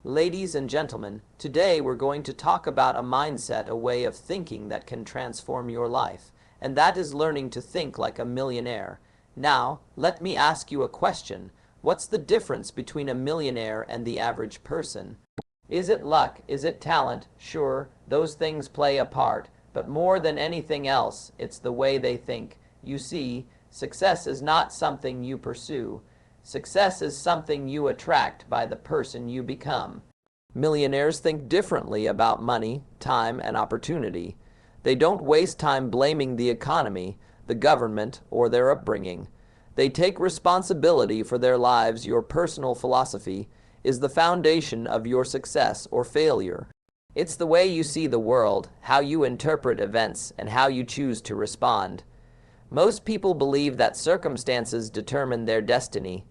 Ladies and gentlemen, today we're going to talk about a mindset, a way of thinking that can transform your life, and that is learning to think like a millionaire. Now, let me ask you a question. What's the difference between a millionaire and the average person? Is it luck? Is it talent? Sure, those things play a part, but more than anything else, it's the way they think. You see, success is not something you pursue. Success is something you attract by the person you become. Millionaires think differently about money, time, and opportunity. They don't waste time blaming the economy, the government, or their upbringing. They take responsibility for their lives. Your personal philosophy is the foundation of your success or failure. It's the way you see the world, how you interpret events, and how you choose to respond. Most people believe that circumstances determine their destiny.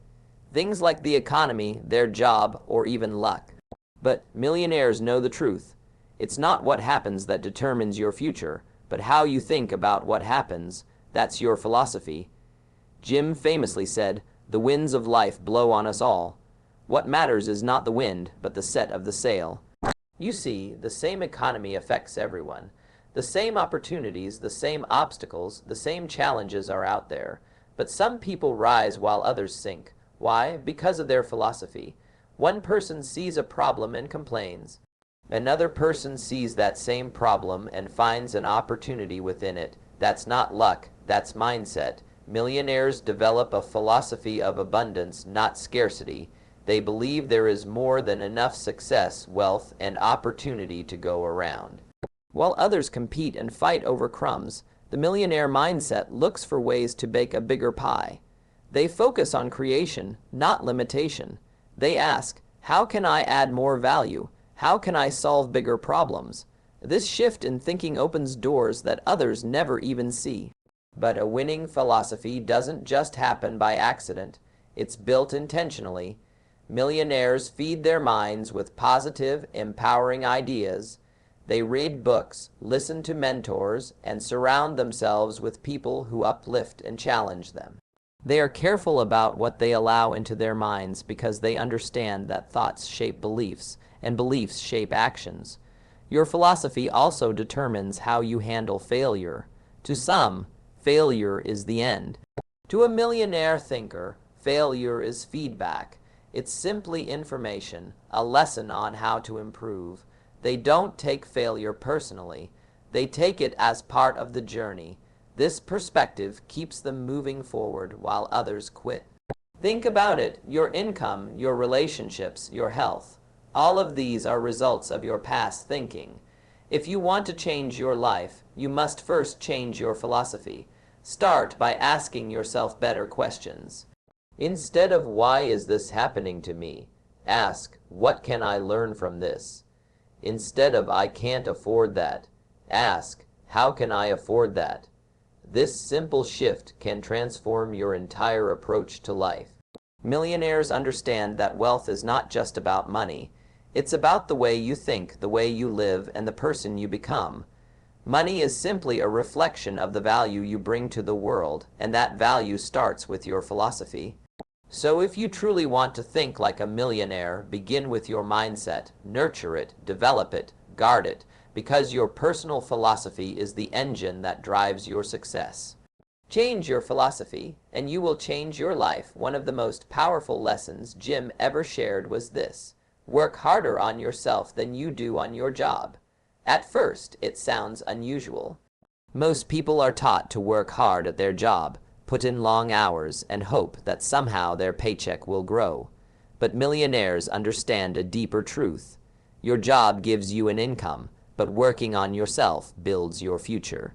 Things like the economy, their job, or even luck. But millionaires know the truth. It's not what happens that determines your future, but how you think about what happens. That's your philosophy. Jim famously said, "The winds of life blow on us all. What matters is not the wind, but the set of the sail." You see, the same economy affects everyone. The same opportunities, the same obstacles, the same challenges are out there. But some people rise while others sink. Why? Because of their philosophy. One person sees a problem and complains. Another person sees that same problem and finds an opportunity within it. That's not luck, that's mindset. Millionaires develop a philosophy of abundance, not scarcity. They believe there is more than enough success, wealth, and opportunity to go around. While others compete and fight over crumbs, the millionaire mindset looks for ways to bake a bigger pie. They focus on creation, not limitation. They ask, how can I add more value? How can I solve bigger problems? This shift in thinking opens doors that others never even see. But a winning philosophy doesn't just happen by accident. It's built intentionally. Millionaires feed their minds with positive, empowering ideas. They read books, listen to mentors, and surround themselves with people who uplift and challenge them. They are careful about what they allow into their minds because they understand that thoughts shape beliefs, and beliefs shape actions. Your philosophy also determines how you handle failure. To some, failure is the end. To a millionaire thinker, failure is feedback. It's simply information, a lesson on how to improve. They don't take failure personally. They take it as part of the journey. This perspective keeps them moving forward while others quit. Think about it. Your income, your relationships, your health. All of these are results of your past thinking. If you want to change your life, you must first change your philosophy. Start by asking yourself better questions. Instead of "Why is this happening to me?" ask, "What can I learn from this?" Instead of "I can't afford that," ask, "How can I afford that?" This simple shift can transform your entire approach to life. Millionaires understand that wealth is not just about money. It's about the way you think, the way you live, and the person you become. Money is simply a reflection of the value you bring to the world, and that value starts with your philosophy. So if you truly want to think like a millionaire, begin with your mindset, nurture it, develop it, guard it, because your personal philosophy is the engine that drives your success. Change your philosophy, and you will change your life. One of the most powerful lessons Jim ever shared was this: work harder on yourself than you do on your job. At first, it sounds unusual. Most people are taught to work hard at their job, put in long hours, and hope that somehow their paycheck will grow. But millionaires understand a deeper truth. Your job gives you an income, but working on yourself builds your future.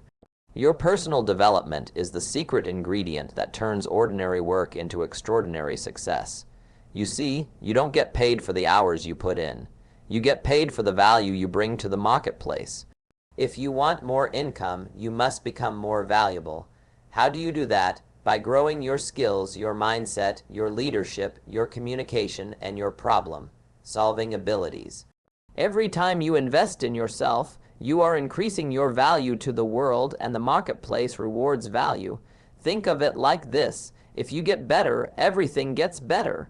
Your personal development is the secret ingredient that turns ordinary work into extraordinary success. You see, you don't get paid for the hours you put in. You get paid for the value you bring to the marketplace. If you want more income, you must become more valuable. How do you do that? By growing your skills, your mindset, your leadership, your communication, and your problem-solving abilities. Every time you invest in yourself, you are increasing your value to the world, and the marketplace rewards value. Think of it like this: if you get better, everything gets better.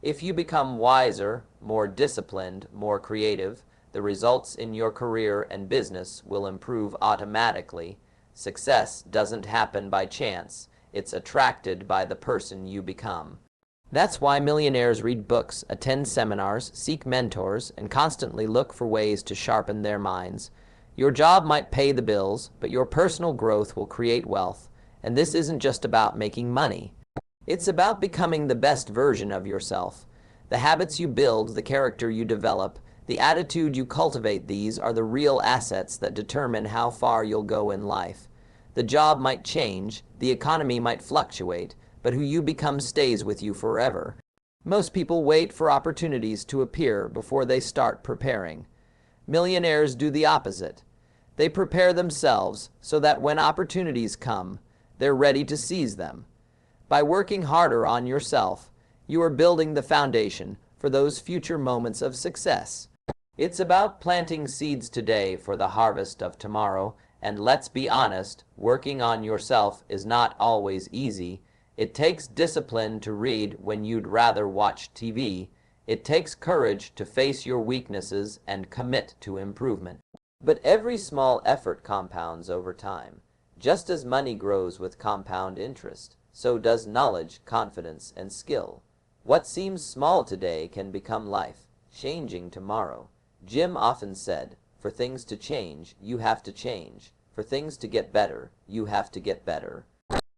If you become wiser, more disciplined, more creative, the results in your career and business will improve automatically. Success doesn't happen by chance. It's attracted by the person you become. That's why millionaires read books, attend seminars, seek mentors, and constantly look for ways to sharpen their minds. Your job might pay the bills, but your personal growth will create wealth. And this isn't just about making money. It's about becoming the best version of yourself. The habits you build, the character you develop, the attitude you cultivate, these are the real assets that determine how far you'll go in life. The job might change, the economy might fluctuate, but who you become stays with you forever. Most people wait for opportunities to appear before they start preparing. Millionaires do the opposite. They prepare themselves so that when opportunities come, they're ready to seize them. By working harder on yourself, you are building the foundation for those future moments of success. It's about planting seeds today for the harvest of tomorrow, and let's be honest, working on yourself is not always easy. It takes discipline to read when you'd rather watch TV. It takes courage to face your weaknesses and commit to improvement. But every small effort compounds over time. Just as money grows with compound interest, so does knowledge, confidence, and skill. What seems small today can become life-changing tomorrow. Jim often said, for things to change, you have to change. For things to get better, you have to get better.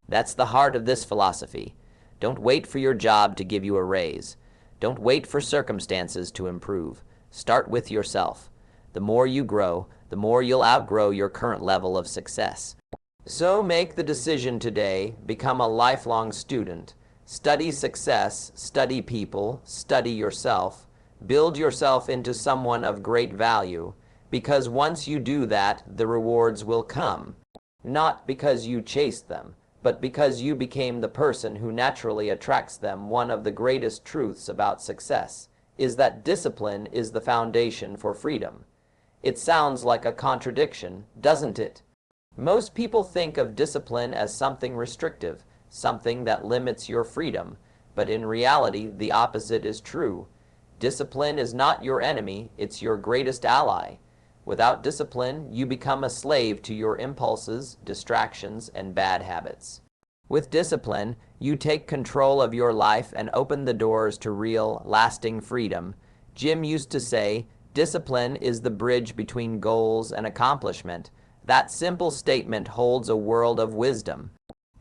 That's the heart of this philosophy. Don't wait for your job to give you a raise. Don't wait for circumstances to improve. Start with yourself. The more you grow, the more you'll outgrow your current level of success. So make the decision today, become a lifelong student. Study success, study people, study yourself. Build yourself into someone of great value, because once you do that, the rewards will come. Not because you chased them, but because you became the person who naturally attracts them. One of the greatest truths about success is that discipline is the foundation for freedom. It sounds like a contradiction, doesn't it? Most people think of discipline as something restrictive, something that limits your freedom, but in reality, the opposite is true. Discipline is not your enemy, it's your greatest ally. Without discipline, you become a slave to your impulses, distractions, and bad habits. With discipline, you take control of your life and open the doors to real, lasting freedom. Jim used to say, discipline is the bridge between goals and accomplishment. That simple statement holds a world of wisdom.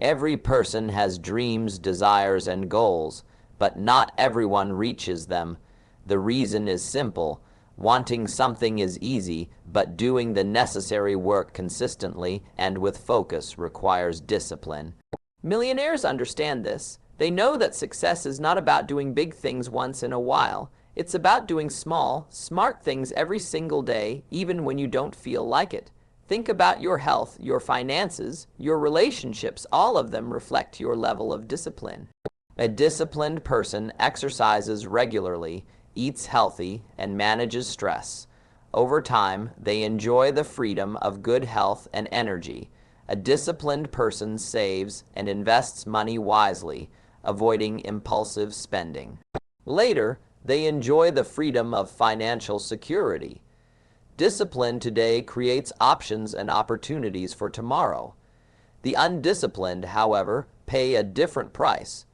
Every person has dreams, desires, and goals, but not everyone reaches them. The reason is simple. Wanting something is easy, but doing the necessary work consistently and with focus requires discipline. Millionaires understand this. They know that success is not about doing big things once in a while. It's about doing small, smart things every single day, even when you don't feel like it. Think about your health, your finances, your relationships. All of them reflect your level of discipline. A disciplined person exercises regularly, eats healthy, and manages stress. Over time, they enjoy the freedom of good health and energy. A disciplined person saves and invests money wisely, avoiding impulsive spending. Later, they enjoy the freedom of financial security. Discipline today creates options and opportunities for tomorrow. The undisciplined, however, pay a different price.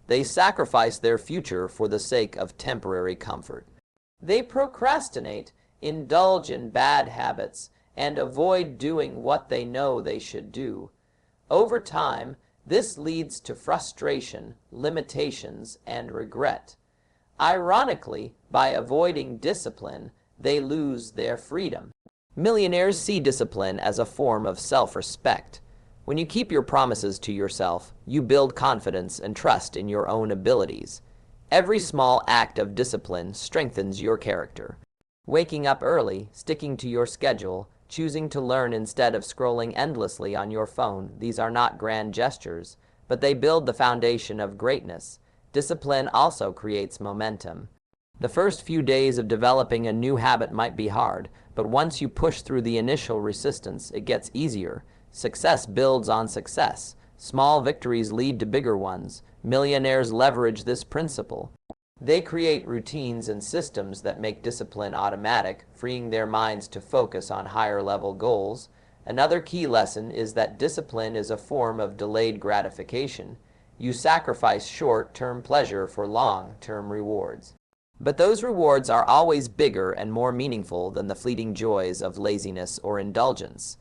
They sacrifice their future for the sake of temporary comfort. They procrastinate, indulge in bad habits, and avoid doing what they know they should do. Over time, this leads to frustration, limitations, and regret. Ironically, by avoiding discipline, they lose their freedom. Millionaires see discipline as a form of self-respect. When you keep your promises to yourself, you build confidence and trust in your own abilities. Every small act of discipline strengthens your character. Waking up early, sticking to your schedule, choosing to learn instead of scrolling endlessly on your phone, these are not grand gestures, but they build the foundation of greatness. Discipline also creates momentum. The first few days of developing a new habit might be hard, but once you push through the initial resistance, it gets easier. Success builds on success. Small victories lead to bigger ones. Millionaires leverage this principle. They create routines and systems that make discipline automatic, freeing their minds to focus on higher-level goals. Another key lesson is that discipline is a form of delayed gratification. You sacrifice short-term pleasure for long-term rewards. But those rewards are always bigger and more meaningful than the fleeting joys of laziness or indulgence.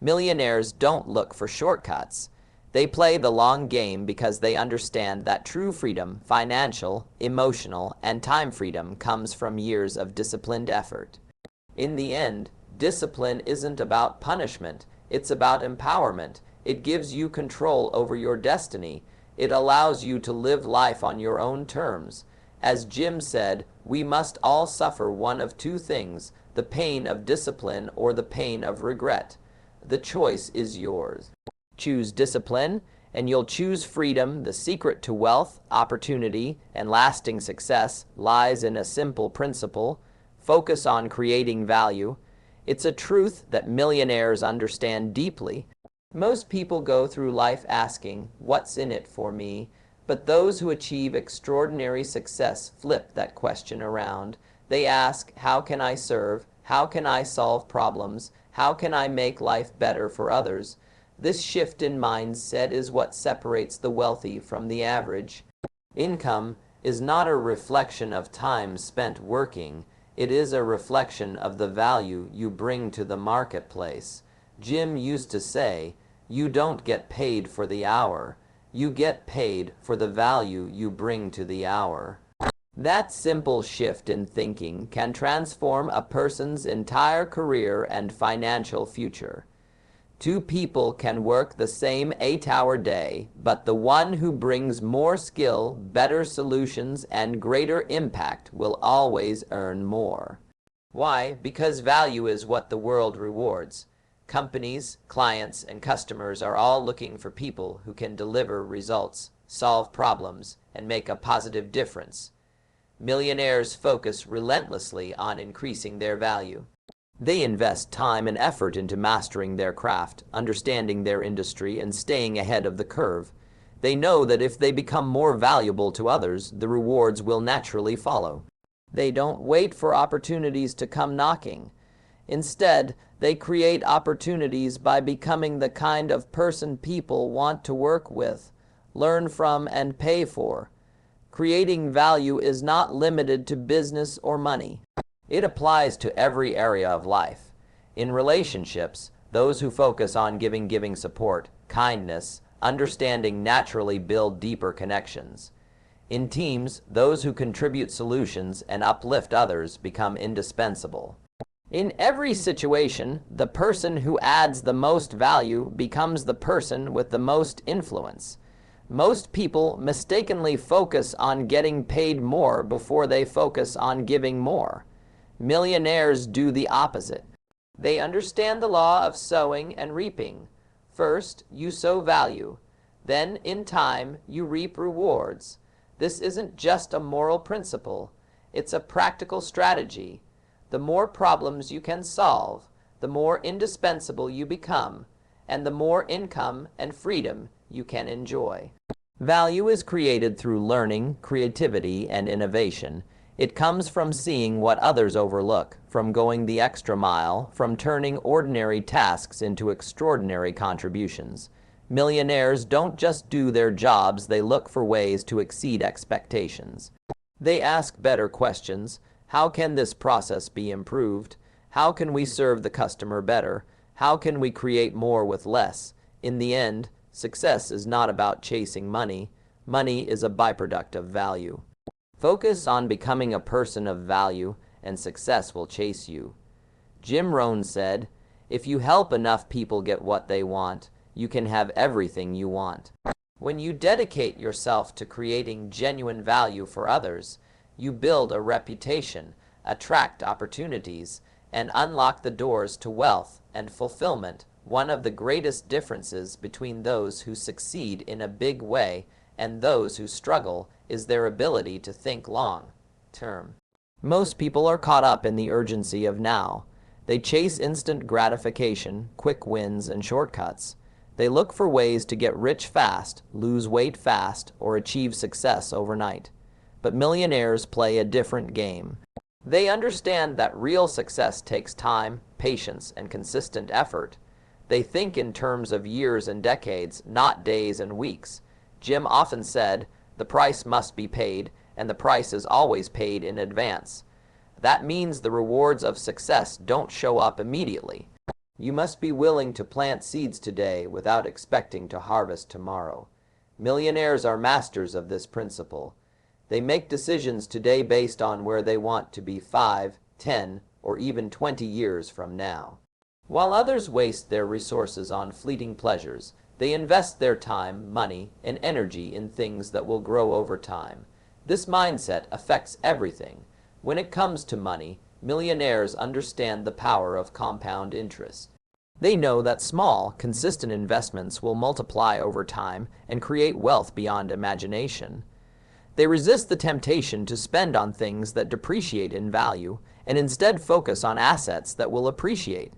Millionaires don't look for shortcuts. They play the long game because they understand that true freedom, financial, emotional, and time freedom comes from years of disciplined effort. In the end, discipline isn't about punishment, it's about empowerment. It gives you control over your destiny. It allows you to live life on your own terms. As Jim said, we must all suffer one of two things, the pain of discipline or the pain of regret. The choice is yours. Choose discipline, and you'll choose freedom. The secret to wealth, opportunity, and lasting success lies in a simple principle. Focus on creating value. It's a truth that millionaires understand deeply. Most people go through life asking, "What's in it for me?" But those who achieve extraordinary success flip that question around. They ask, "How can I serve? How can I solve problems? How can I make life better for others?" This shift in mindset is what separates the wealthy from the average. Income is not a reflection of time spent working. It is a reflection of the value you bring to the marketplace. Jim used to say, "You don't get paid for the hour. You get paid for the value you bring to the hour." That simple shift in thinking can transform a person's entire career and financial future. Two people can work the same 8-hour day, but the one who brings more skill, better solutions, and greater impact will always earn more. Why? Because value is what the world rewards. Companies, clients, and customers are all looking for people who can deliver results, solve problems, and make a positive difference. Millionaires focus relentlessly on increasing their value. They invest time and effort into mastering their craft, understanding their industry, and staying ahead of the curve. They know that if they become more valuable to others, the rewards will naturally follow. They don't wait for opportunities to come knocking. Instead, they create opportunities by becoming the kind of person people want to work with, learn from, and pay for. Creating value is not limited to business or money. It applies to every area of life. In relationships, those who focus on giving support, kindness, understanding naturally build deeper connections. In teams, those who contribute solutions and uplift others become indispensable. In every situation, the person who adds the most value becomes the person with the most influence. Most people mistakenly focus on getting paid more before they focus on giving more. Millionaires do the opposite. They understand the law of sowing and reaping. First, you sow value. Then, in time, you reap rewards. This isn't just a moral principle. It's a practical strategy. The more problems you can solve, the more indispensable you become, and the more income and freedom you can enjoy. Value is created through learning, creativity, and innovation. It comes from seeing what others overlook, from going the extra mile, from turning ordinary tasks into extraordinary contributions. Millionaires don't just do their jobs, they look for ways to exceed expectations. They ask better questions. How can this process be improved? How can we serve the customer better? How can we create more with less? In the end, success is not about chasing money. Money is a byproduct of value. Focus on becoming a person of value, and success will chase you. Jim Rohn said, "If you help enough people get what they want, you can have everything you want." When you dedicate yourself to creating genuine value for others, you build a reputation, attract opportunities, and unlock the doors to wealth and fulfillment. One of the greatest differences between those who succeed in a big way and those who struggle is their ability to think long term. Most people are caught up in the urgency of now. They chase instant gratification, quick wins, and shortcuts. They look for ways to get rich fast, lose weight fast, or achieve success overnight. but millionaires play a different game. They understand that real success takes time, patience, and consistent effort. They think in terms of years and decades, not days and weeks. Jim often said, "The price must be paid, and the price is always paid in advance." That means the rewards of success don't show up immediately. You must be willing to plant seeds today without expecting to harvest tomorrow. Millionaires are masters of this principle. They make decisions today based on where they want to be 5, 10, or even 20 years from now. While others waste their resources on fleeting pleasures, they invest their time, money, and energy in things that will grow over time. This mindset affects everything. When it comes to money, millionaires understand the power of compound interest. They know that small, consistent investments will multiply over time and create wealth beyond imagination. They resist the temptation to spend on things that depreciate in value and instead focus on assets that will appreciate.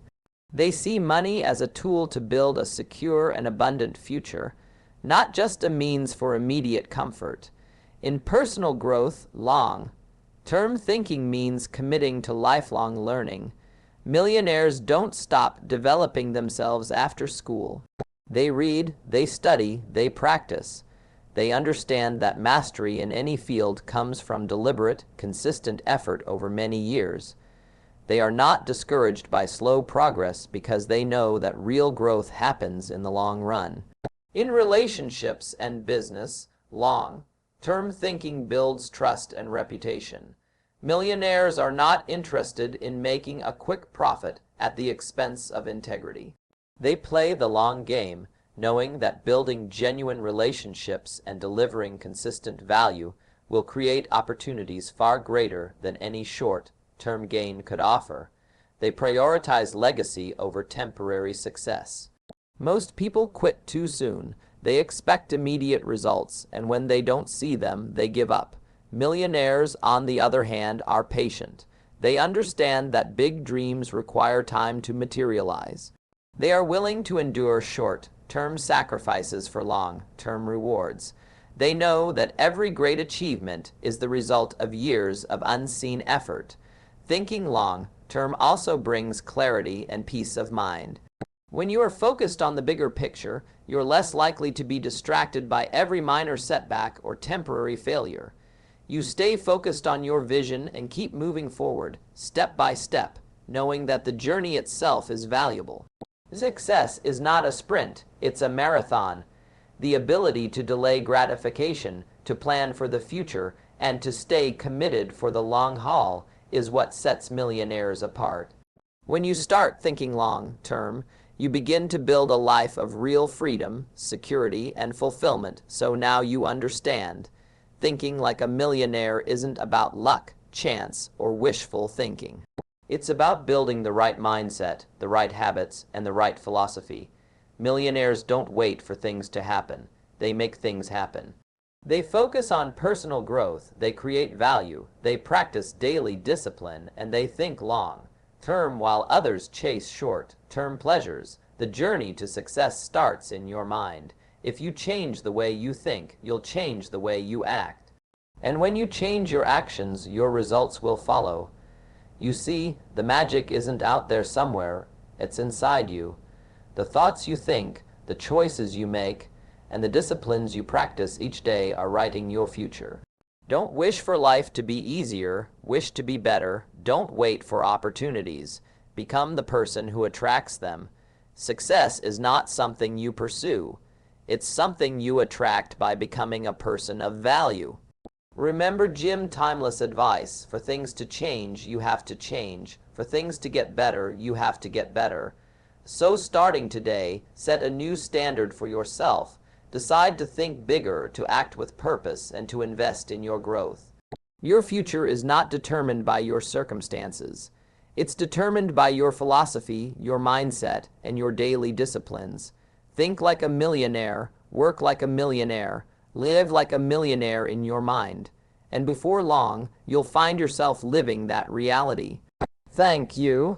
They see money as a tool to build a secure and abundant future, not just a means for immediate comfort. In personal growth, long-term thinking means committing to lifelong learning. Millionaires don't stop developing themselves after school. They read, they study, they practice. They understand that mastery in any field comes from deliberate, consistent effort over many years. They are not discouraged by slow progress because they know that real growth happens in the long run. In relationships and business, long-term thinking builds trust and reputation. Millionaires are not interested in making a quick profit at the expense of integrity. They play the long game, knowing that building genuine relationships and delivering consistent value will create opportunities far greater than any short-term gain could offer. They prioritize legacy over temporary success. Most people quit too soon. They expect immediate results, and when they don't see them, they give up. Millionaires, on the other hand, are patient. They understand that big dreams require time to materialize. They are willing to endure short-term sacrifices for long-term rewards. They know that every great achievement is the result of years of unseen effort. Thinking long-term also brings clarity and peace of mind. When you are focused on the bigger picture, you're less likely to be distracted by every minor setback or temporary failure. You stay focused on your vision and keep moving forward, step by step, knowing that the journey itself is valuable. Success is not a sprint, it's a marathon. The ability to delay gratification, to plan for the future, and to stay committed for the long haul is what sets millionaires apart. When you start thinking long-term, you begin to build a life of real freedom, security, and fulfillment, so now you understand. Thinking like a millionaire isn't about luck, chance, or wishful thinking. It's about building the right mindset, the right habits, and the right philosophy. Millionaires don't wait for things to happen. They make things happen. They focus on personal growth, they create value, they practice daily discipline, and they think long-term while others chase short-term pleasures. The journey to success starts in your mind. If you change the way you think, you'll change the way you act. And when you change your actions, your results will follow. You see, the magic isn't out there somewhere, it's inside you. The thoughts you think, the choices you make, and the disciplines you practice each day are writing your future. Don't wish for life to be easier, wish to be better. Don't wait for opportunities. Become the person who attracts them. Success is not something you pursue. It's something you attract by becoming a person of value. Remember Jim's timeless advice: for things to change, you have to change. For things to get better, you have to get better. So starting today, set a new standard for yourself. Decide to think bigger, to act with purpose, and to invest in your growth. Your future is not determined by your circumstances. It's determined by your philosophy, your mindset, and your daily disciplines. Think like a millionaire, work like a millionaire, live like a millionaire in your mind. And before long, you'll find yourself living that reality. Thank you.